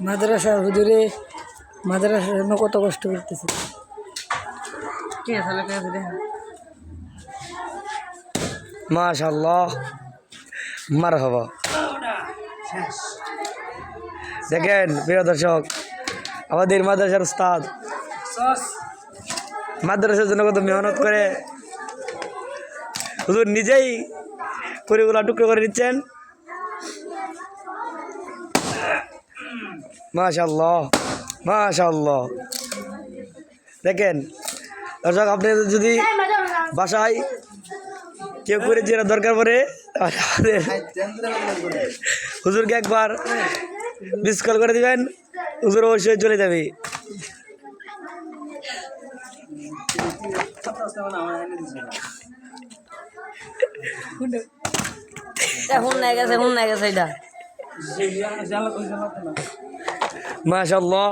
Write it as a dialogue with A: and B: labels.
A: মাদ্রাসা হুজুরে মাদ্রাসার জন্য কত কষ্ট করতেছে। মাশাআল্লাহ, মারহাবা। দেখেন প্রিয় দর্শক, আমাদের মাদ্রাসার উস্তাদ মাদ্রাসার জন্য কত মেহনত করে, হুজুর নিজেই পরিগুলা টুকরো করে নিচ্ছেন। মাশাআল্লাহ, মাশাআল্লাহ। দেখেন দর্শক, আপনি যদি বাসায় কেউ করে যেটা দরকার পড়ে আমাদের হুজুরকে একবার মিস কল করে দিবেন, হুজুর অবশ্যই চলে যাবে। মাশাআল্লাহ।